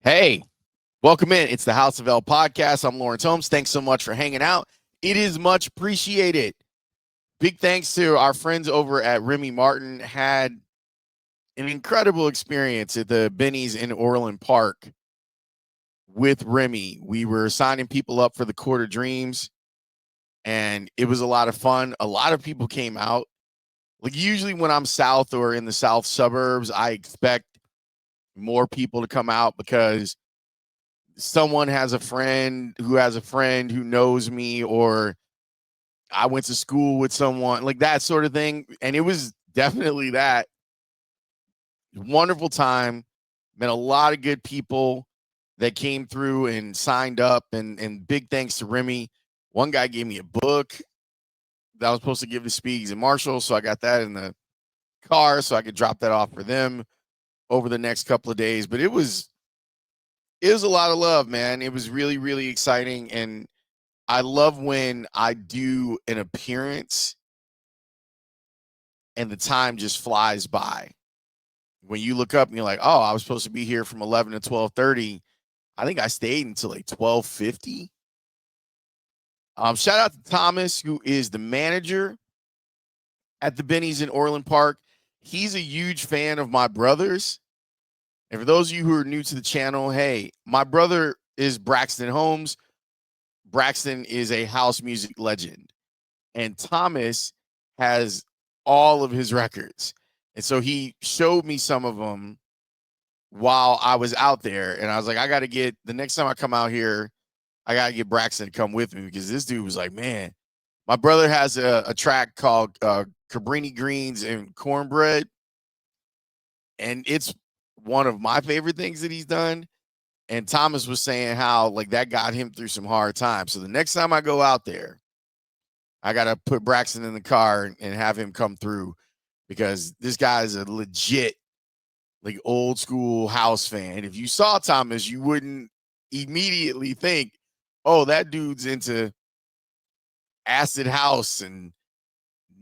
Hey, welcome in. It's the House of L podcast. I'm Laurence Holmes. Thanks so much for hanging out. It is much appreciated. Big thanks to our friends over at Remy Martin. Had an incredible experience at the Benny's in Orland Park with Remy. We were signing people up for the Court of Dreams, and it was a lot of fun. A lot of people came out. Like usually when I'm south or in the south suburbs, I expect more people to come out because someone has a friend who knows me, or I went to school with someone, like that sort of thing. And it was definitely that. Wonderful time. Met a lot of good people that came through and signed up, and big thanks to Remy. One guy gave me a book that I was supposed to give to Speaks and Marshall, so I got that in the car so I could drop that off for them over the next couple of days. But it was a lot of love, man. It was really, really exciting. And I love when I do an appearance and the time just flies by. When you look up and you're like, oh, I was supposed to be here from 11 to 12:30. I think I stayed until like 12:50. Shout out to Thomas, who is the manager at the Benny's in Orland Park. He's a huge fan of my brother's. And for those of you who are new to the channel, hey, my brother is Braxton Holmes. Braxton is a house music legend, and Thomas has all of his records. And so he showed me some of them while I was out there. And I was like, the next time I come out here, I got to get Braxton to come with me, because this dude was like, man, my brother has a track called Cabrini Greens and Cornbread. And it's one of my favorite things that he's done. And Thomas was saying how like that got him through some hard times. So the next time I go out there, I got to put Braxton in the car and have him come through, because this guy is a legit, like, old school house fan. If you saw Thomas, you wouldn't immediately think, oh, that dude's into acid house and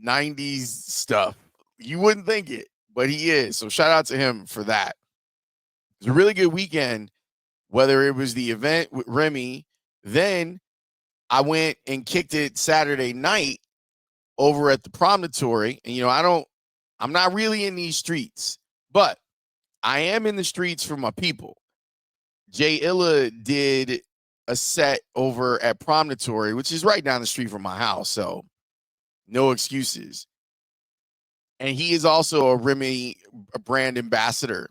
90s stuff. You wouldn't think it, but he is. So shout out to him for that. It was a really good weekend, whether it was the event with Remy. Then I went and kicked it Saturday night over at the promontory. And, I'm not really in these streets, but I am in the streets for my people. Jay Illa did a set over at Promontory, which is right down the street from my house. So no excuses. And he is also a Remy brand ambassador.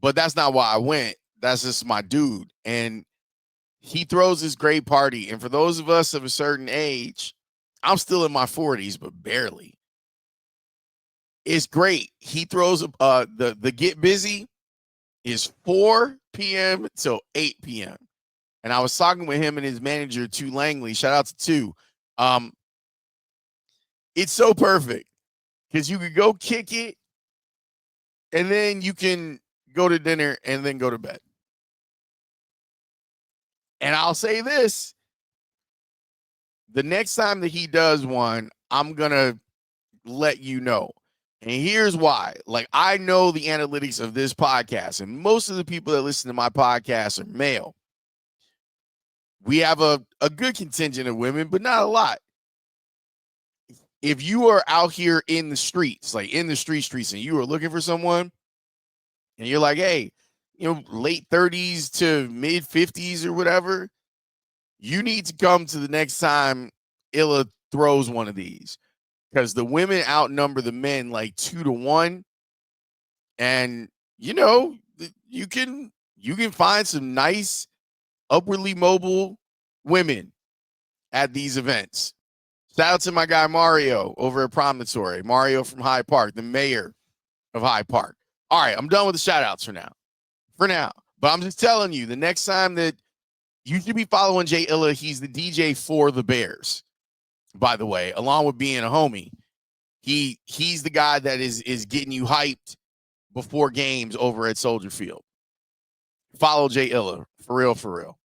But that's not why I went. That's just my dude. And he throws this great party. And for those of us of a certain age, I'm still in my 40s, but barely. It's great. He throws the Get Busy is 4 p.m. till 8 p.m. And I was talking with him and his manager, Tu Langley. Shout out to Tu. It's so perfect because you could go kick it, and then you can go to dinner and then go to bed. And I'll say this: the next time that he does one, I'm going to let you know. And here's why. Like, I know the analytics of this podcast, and most of the people that listen to my podcast are male. We have a good contingent of women, but not a lot. If you are out here in the streets, like in the streets, and you are looking for someone, and you're like, hey, late 30s to mid 50s or whatever, you need to come to the next time Illa throws one of these, because the women outnumber the men like 2-1. And you can find some nice, upwardly mobile women at these events. Shout out to my guy Mario over at Promontory. Mario from Hyde Park, the mayor of Hyde Park. All right, I'm done with the shout outs for now. But I'm just telling you, the next time that you should be following Jay Illa, he's the DJ for the Bears, by the way, along with being a homie. He's the guy that is getting you hyped before games over at Soldier Field. Follow Jay Illa, for real, for real.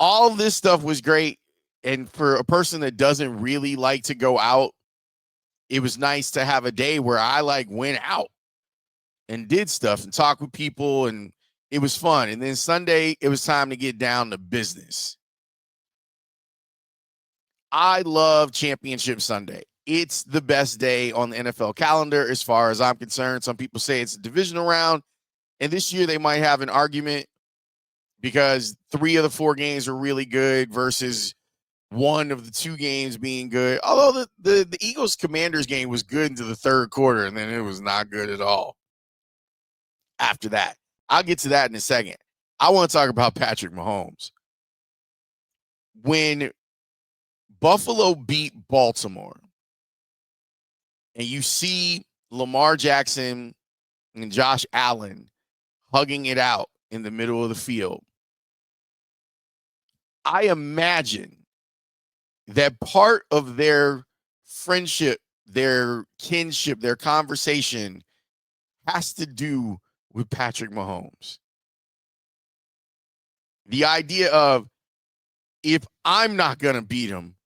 All of this stuff was great. And for a person that doesn't really like to go out, it was nice to have a day where I went out. and did stuff and talked with people, and it was fun. And then Sunday, it was time to get down to business. I love Championship Sunday. It's the best day on the NFL calendar as far as I'm concerned. Some people say it's a divisional round, and this year they might have an argument because 3 of the 4 games are really good versus 1 of the 2 games being good. Although the Eagles Commanders game was good into the 3rd quarter, and then it was not good at all after that. I'll get to that in a second. I want to talk about Patrick Mahomes. When Buffalo beat Baltimore, and you see Lamar Jackson and Josh Allen hugging it out in the middle of the field, I imagine that part of their friendship, their kinship, their conversation has to do with Patrick Mahomes. The idea of, if I'm not going to beat him,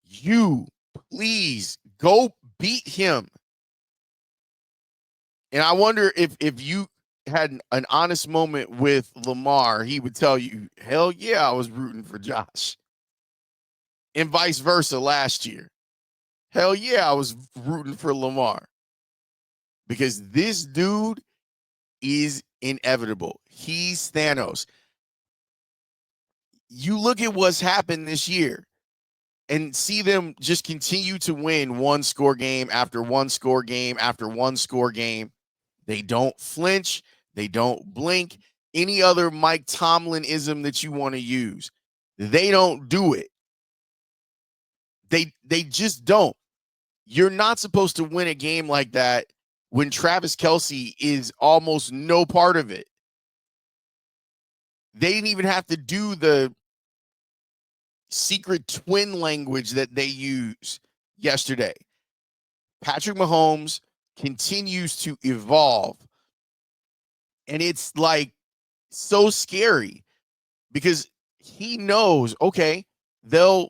you please go beat him. And I wonder if you had an honest moment with Lamar, he would tell you, hell yeah, I was rooting for Josh. And vice versa last year. Hell yeah, I was rooting for Lamar. Because this dude is inevitable. He's Thanos. You look at what's happened this year and see them just continue to win 1-score game after 1-score game after 1-score game. They don't flinch. They don't blink. Any other Mike Tomlin-ism that you want to use, they don't do it. They just don't. You're not supposed to win a game like that when Travis Kelce is almost no part of it. They didn't even have to do the secret twin language that they use yesterday. Patrick Mahomes continues to evolve. And it's like so scary because he knows, okay, they'll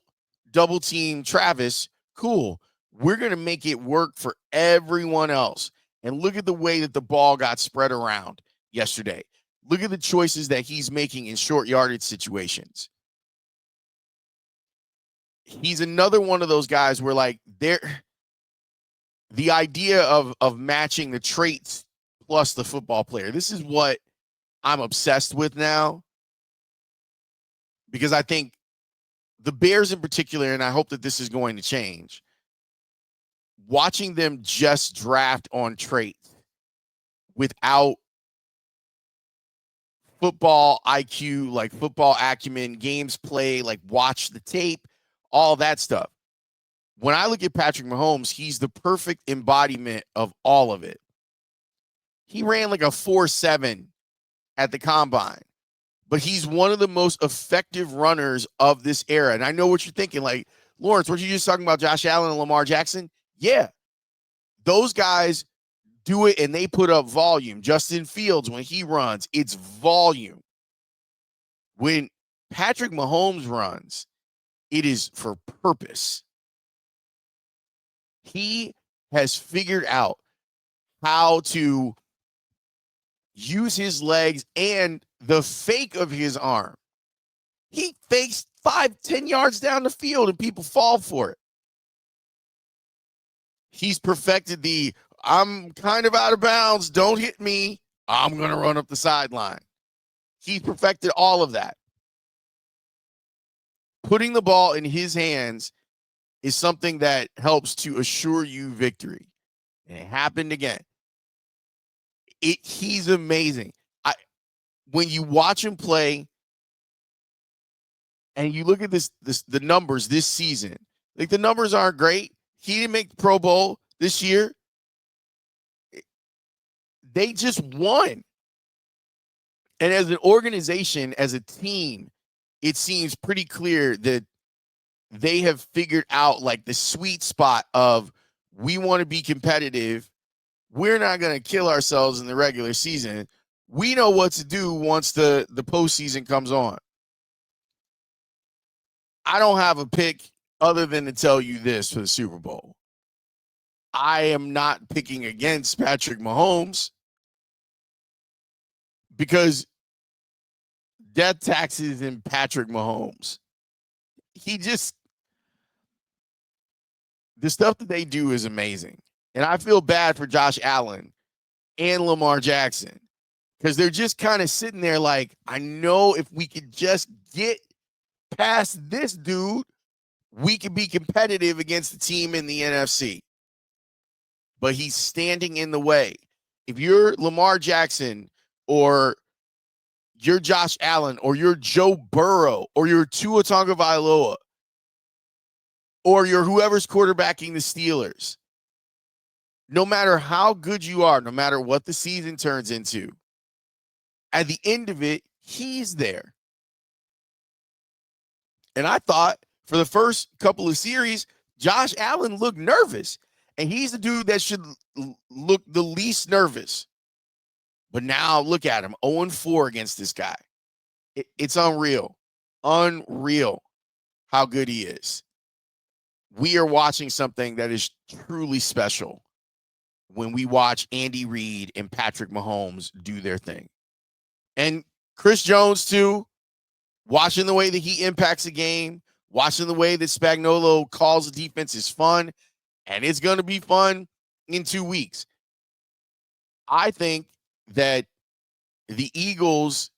double team Travis. Cool. We're going to make it work for everyone else. And look at the way that the ball got spread around yesterday. Look at the choices that he's making in short yardage situations. He's another one of those guys where, like, the idea of matching the traits plus the football player. This is what I'm obsessed with now, because I think the Bears in particular, and I hope that this is going to change, watching them just draft on traits without football IQ, like football acumen, games play, like watch the tape, all that stuff. When I look at Patrick Mahomes, he's the perfect embodiment of all of it. He ran like a 4.7 at the combine, but he's one of the most effective runners of this era. And I know what you're thinking, like, Laurence, weren't you just talking about Josh Allen and Lamar Jackson? Yeah, those guys do it and they put up volume. Justin Fields, when he runs, it's volume. When Patrick Mahomes runs, it is for purpose. He has figured out how to use his legs and the fake of his arm. He fakes 5-10 yards down the field and people fall for it. He's perfected the, I'm kind of out of bounds, don't hit me, I'm going to run up the sideline. He's perfected all of that. Putting the ball in his hands is something that helps to assure you victory. And it happened again. He's amazing. When you watch him play and you look at the numbers this season, like, the numbers aren't great. He didn't make the Pro Bowl this year. They just won. And as an organization, as a team, it seems pretty clear that they have figured out, like, the sweet spot of, we want to be competitive. We're not going to kill ourselves in the regular season. We know what to do once the postseason comes on. I don't have a pick other than to tell you this for the Super Bowl. I am not picking against Patrick Mahomes. because death taxes and Patrick Mahomes. The stuff that they do is amazing. And I feel bad for Josh Allen and Lamar Jackson because they're just kind of sitting there like, I know if we could just get past this dude, we could be competitive against the team in the NFC. But he's standing in the way. If you're Lamar Jackson or you're Josh Allen or you're Joe Burrow or you're Tua Tagovailoa or you're whoever's quarterbacking the Steelers, no matter how good you are, no matter what the season turns into, at the end of it, he's there. And I thought for the first couple of series, Josh Allen looked nervous. And he's the dude that should look the least nervous. But now look at him, 0-4 against this guy. It's unreal. Unreal how good he is. We are watching something that is truly special when we watch Andy Reid and Patrick Mahomes do their thing. And Chris Jones, too, watching the way that he impacts the game, watching the way that Spagnuolo calls the defense is fun, and it's going to be fun in 2 weeks. I think that the Eagles,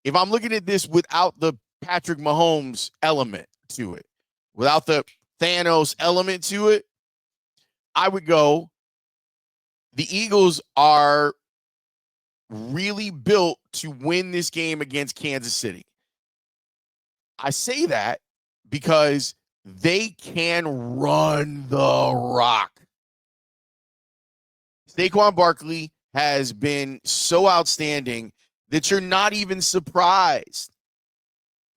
if I'm looking at this without the Patrick Mahomes element to it, without the Thanos element to it, I would go, the Eagles are really built to win this game against Kansas City. I say that because they can run the rock. Saquon Barkley has been so outstanding that you're not even surprised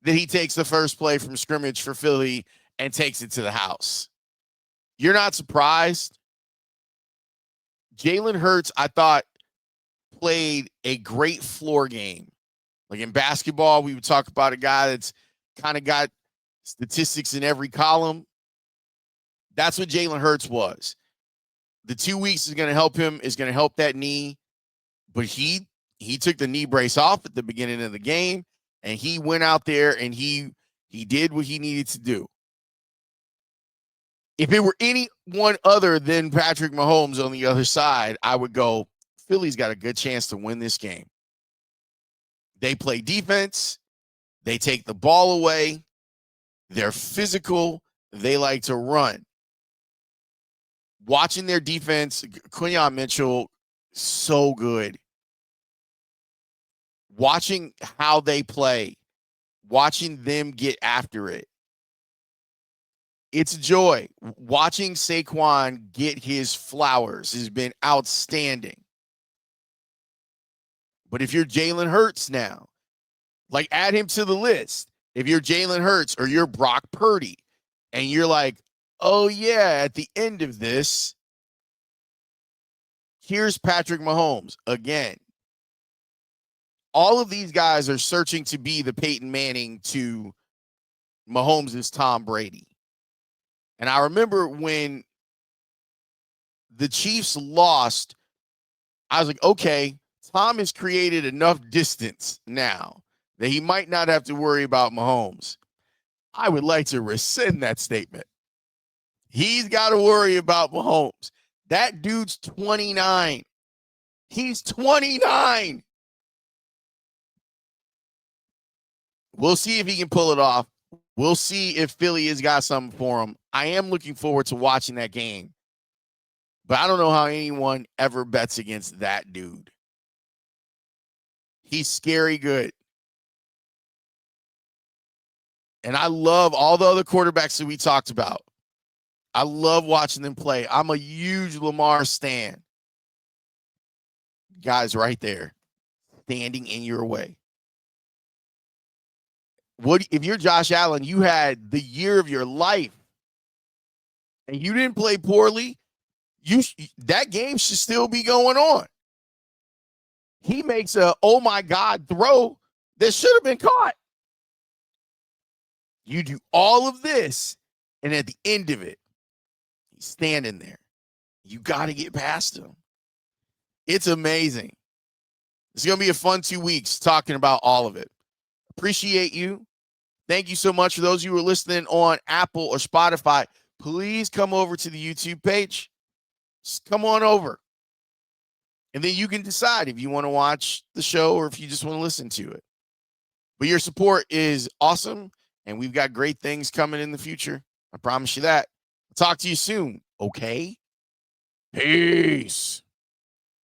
that he takes the first play from scrimmage for Philly and takes it to the house. You're not surprised. Jalen Hurts, I thought, played a great floor game. Like in basketball, we would talk about a guy that's kind of got statistics in every column. That's what Jalen Hurts was. The 2 weeks is going to help him, is going to help that knee. But he took the knee brace off at the beginning of the game, and he went out there and he did what he needed to do. If it were anyone other than Patrick Mahomes on the other side, I would go, Philly's got a good chance to win this game. They play defense. They take the ball away. They're physical. They like to run. Watching their defense, Quinyon Mitchell, so good. Watching how they play, watching them get after it. It's a joy. Watching Saquon get his flowers has been outstanding. But if you're Jalen Hurts now, like add him to the list. If you're Jalen Hurts or you're Brock Purdy and you're like, oh yeah, at the end of this, here's Patrick Mahomes again. All of these guys are searching to be the Peyton Manning to Mahomes' Tom Brady. And I remember when the Chiefs lost, I was like, okay, Tom has created enough distance now that he might not have to worry about Mahomes. I would like to rescind that statement. He's got to worry about Mahomes. That dude's 29. He's 29. We'll see if he can pull it off. We'll see if Philly has got something for him. I am looking forward to watching that game. But I don't know how anyone ever bets against that dude. He's scary good. And I love all the other quarterbacks that we talked about. I love watching them play. I'm a huge Lamar stan. Guys right there, standing in your way. What if you're Josh Allen, you had the year of your life and you didn't play poorly, that game should still be going on. He makes a oh my God throw that should have been caught. You do all of this, and at the end of it, he's standing there. You got to get past him. It's amazing. It's going to be a fun 2 weeks talking about all of it. Appreciate you. Thank you so much. For those of you who are listening on Apple or Spotify, please come over to the YouTube page. Just come on over. And then you can decide if you want to watch the show or if you just want to listen to it. But your support is awesome, and we've got great things coming in the future. I promise you that. I'll talk to you soon, okay? Peace.